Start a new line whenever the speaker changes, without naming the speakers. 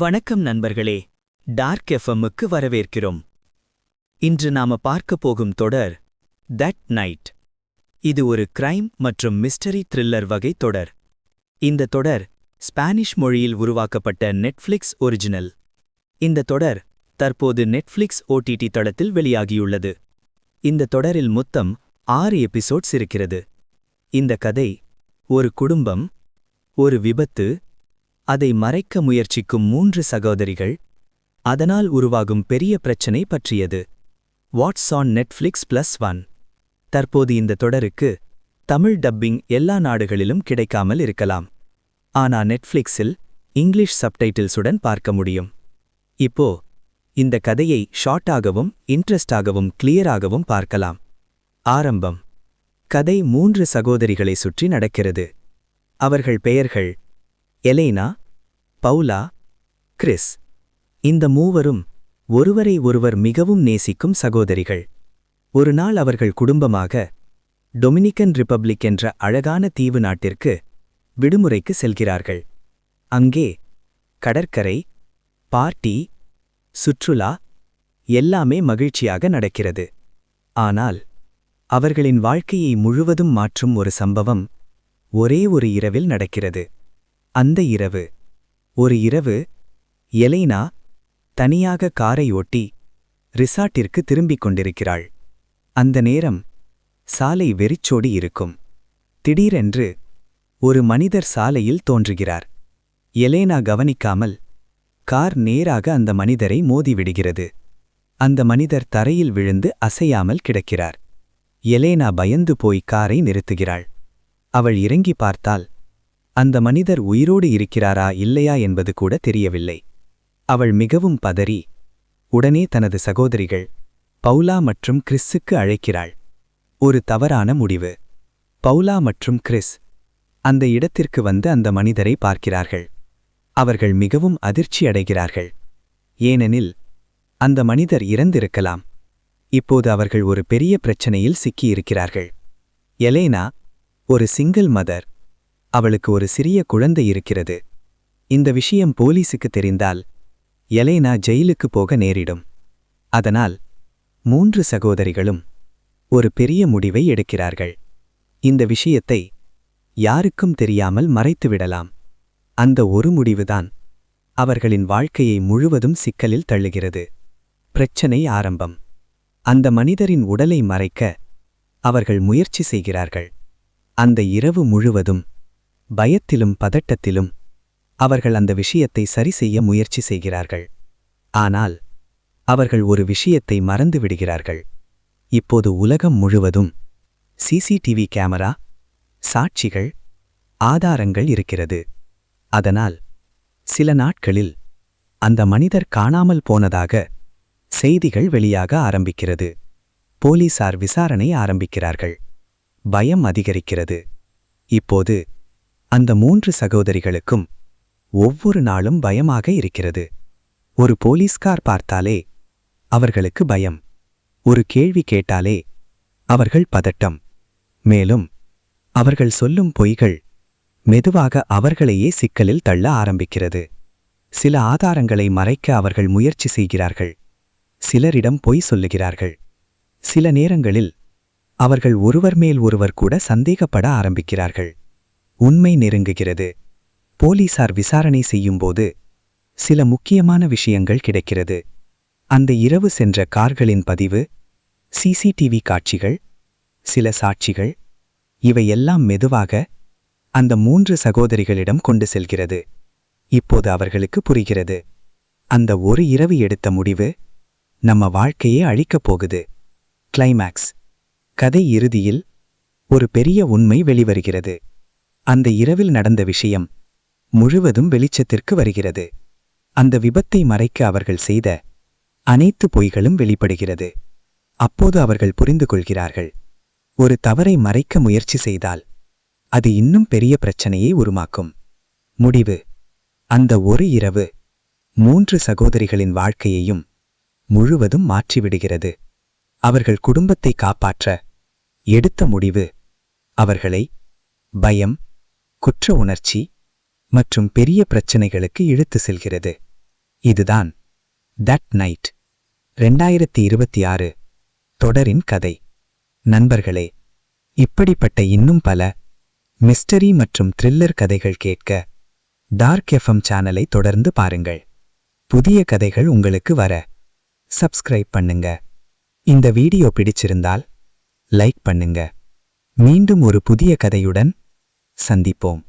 வணக்கம் நண்பர்களே, டார்க் எஃப்எம்முக்கு வரவேற்கிறோம். இன்று நாம பார்க்க போகும் தொடர் தட் நைட். இது ஒரு கிரைம் மற்றும் மிஸ்டரி த்ரில்லர் வகை தொடர். இந்த தொடர் ஸ்பானிஷ் மொழியில் உருவாக்கப்பட்ட நெட்ஃப்ளிக்ஸ் ஒரிஜினல். இந்த தொடர் தற்போது நெட்ஃப்ளிக்ஸ் ஓடிடி தளத்தில் வெளியாகியுள்ளது. இந்த தொடரில் மொத்தம் 6 எபிசோட்ஸ் இருக்கிறது. இந்த கதை ஒரு குடும்பம், ஒரு விபத்து, அதை மறைக்க முயற்சிக்கும் 3 சகோதரிகள், அதனால் உருவாகும் பெரிய பிரச்சனை பற்றியது. What's on Netflix +1. தற்போது இந்த தொடருக்கு தமிழ் டப்பிங் எல்லா நாடுகளிலும் கிடைக்காமல் இருக்கலாம். ஆனா நெட்ஃப்ளிக்ஸில் இங்கிலீஷ் சப்டைட்டில்ஸுடன் பார்க்க முடியும். இப்போ இந்த கதையை ஷார்ட்டாகவும் இன்ட்ரெஸ்டாகவும் கிளியராகவும் பார்க்கலாம். ஆரம்பம். கதை 3 சகோதரிகளை சுற்றி நடக்கிறது. அவர்கள் பெயர்கள் எலேனா, பவுலா, கிறிஸ். இந்த மூவரும் ஒருவரை ஒருவர் மிகவும் நேசிக்கும் சகோதரிகள். ஒரு நாள் அவர்கள் குடும்பமாக டொமினிக்கன் ரிப்பப்ளிக் என்ற அழகான தீவு நாட்டிற்கு விடுமுறைக்கு செல்கிறார்கள். அங்கே கடற்கரை, பார்ட்டி, சுற்றுலா எல்லாமே மகிழ்ச்சியாக நடக்கிறது. ஆனால் அவர்களின் வாழ்க்கையை முழுவதும் மாற்றும் ஒரு சம்பவம் ஒரே ஒரு இரவில் நடக்கிறது. அந்த இரவு, ஒரு இரவு எலேனா தனியாக காரை ஓட்டி ரிசார்ட்டிற்கு திரும்பிக் கொண்டிருக்கிறாள். அந்த நேரம் சாலை வெறிச்சோடி இருக்கும். திடீரென்று ஒரு மனிதர் சாலையில் தோன்றுகிறார். எலேனா கவனிக்காமல் கார் நேராக அந்த மனிதரை மோதிவிடுகிறது. அந்த மனிதர் தரையில் விழுந்து அசையாமல் கிடக்கிறார். எலேனா பயந்து போய் காரை நிறுத்துகிறாள். அவள் இறங்கி பார்த்தால் அந்த மனிதர் உயிரோடு இருக்கிறாரா இல்லையா என்பது கூட தெரியவில்லை. அவள் மிகவும் பதறி உடனே தனது சகோதரிகள் பவுலா மற்றும் கிறிஸுக்கு அழைக்கிறாள். ஒரு தவறான முடிவு. பவுலா மற்றும் கிறிஸ் அந்த இடத்திற்கு வந்து அந்த மனிதரை பார்க்கிறார்கள். அவர்கள் மிகவும் அதிர்ச்சி அடைகிறார்கள். ஏனெனில் அந்த மனிதர் இறந்திருக்கலாம். இப்போது அவர்கள் ஒரு பெரிய பிரச்சனையில் சிக்கியிருக்கிறார்கள். எலேனா ஒரு சிங்கிள் மதர். அவளுக்கு ஒரு சிறிய குழந்தை இருக்கிறது. இந்த விஷயம் போலீசுக்கு தெரிந்தால் எலேனா ஜெயிலுக்கு போக நேரிடும். அதனால் 3 சகோதரிகளும் ஒரு பெரிய முடிவை எடுக்கிறார்கள். இந்த விஷயத்தை யாருக்கும் தெரியாமல் மறைத்துவிடலாம். அந்த ஒரு முடிவுதான் அவர்களின் வாழ்க்கையை முழுவதும் சிக்கலில் தள்ளுகிறது. பிரச்சனை ஆரம்பம். அந்த மனிதரின் உடலை மறைக்க அவர்கள் முயற்சி செய்கிறார்கள். அந்த இரவு முழுவதும் பயத்திலும் பதட்டத்திலும் அவர்கள் அந்த விஷயத்தை சரி செய்ய முயற்சி செய்கிறார்கள். ஆனால் அவர்கள் ஒரு விஷயத்தை மறந்துவிடுகிறார்கள். இப்போது உலகம் முழுவதும் சிசிடிவி கேமரா, சாட்சிகள், ஆதாரங்கள் இருக்கிறது. அதனால் சில நாட்களில் அந்த மனிதர் காணாமல் போனதாக செய்திகள் வெளியாக ஆரம்பிக்கிறது. போலீசார் விசாரணை ஆரம்பிக்கிறார்கள். பயம் அதிகரிக்கிறது. இப்போது அந்த 3 சகோதரிகளுக்கும் ஒவ்வொரு நாளும் பயமாக இருக்கிறது. ஒரு போலீஸ்கார் பார்த்தாலே அவர்களுக்கு பயம். ஒரு கேள்வி கேட்டாலே அவர்கள் பதட்டம். மேலும் அவர்கள் சொல்லும் பொய்கள் மெதுவாக அவர்களையே சிக்கலில் தள்ள ஆரம்பிக்கிறது. சில ஆதாரங்களை மறைக்க அவர்கள் முயற்சி செய்கிறார்கள். சிலரிடம் பொய் சொல்லுகிறார்கள். சில நேரங்களில் அவர்கள் ஒருவர் மேல் ஒருவர் கூட சந்தேகப்பட ஆரம்பிக்கிறார்கள். உண்மை நெருங்குகிறது. போலீசார் விசாரணை செய்யும்போது சில முக்கியமான விஷயங்கள் கிடைக்கிறது. அந்த இரவு சென்ற கார்களின் பதிவு, சிசிடிவி காட்சிகள், சில சாட்சிகள், இவையெல்லாம் மெதுவாக அந்த 3 சகோதரிகளிடம் கொண்டு செல்கிறது. இப்போது அவர்களுக்கு புரிகிறது. அந்த ஒரு இரவு எடுத்த முடிவு நம்ம வாழ்க்கையே அழிக்கப் போகுது. கிளைமேக்ஸ். கதை இறுதியில் ஒரு பெரிய உண்மை வெளிவருகிறது. அந்த இரவில் நடந்த விஷயம் முழுவதும் வெளிச்சத்திற்கு வருகிறது. அந்த விபத்தை மறைக்க அவர்கள் செய்த அனைத்து பொய்களும் வெளிப்படுகிறது. அப்போது அவர்கள் புரிந்து கொள்கிறார்கள். ஒரு தவறை மறைக்க முயற்சி செய்தால் அது இன்னும் பெரிய பிரச்சனையை உருவாக்கும். முடிவு. அந்த ஒரு இரவு 3 சகோதரிகளின் வாழ்க்கையையும் முழுவதும் மாற்றிவிடுகிறது. அவர்கள் குடும்பத்தை காப்பாற்ற எடுத்த முடிவு அவர்களை பயம், குற்ற உணர்ச்சி மற்றும் பெரிய பிரச்சனைகளுக்கு இழுத்து செல்கிறது. இதுதான் தட் நைட் 2026 தொடரின் கதை. நண்பர்களே, இப்படிப்பட்ட இன்னும் பல மிஸ்டரி மற்றும் த்ரில்லர் கதைகள் கேட்க டார்க் எஃப்எம் சேனலை தொடர்ந்து பாருங்கள். புதிய கதைகள் உங்களுக்கு வர சப்ஸ்கிரைப் பண்ணுங்க. இந்த வீடியோ பிடிச்சிருந்தால் லைக் பண்ணுங்க. மீண்டும் ஒரு புதிய கதையுடன் சந்திப்போம்.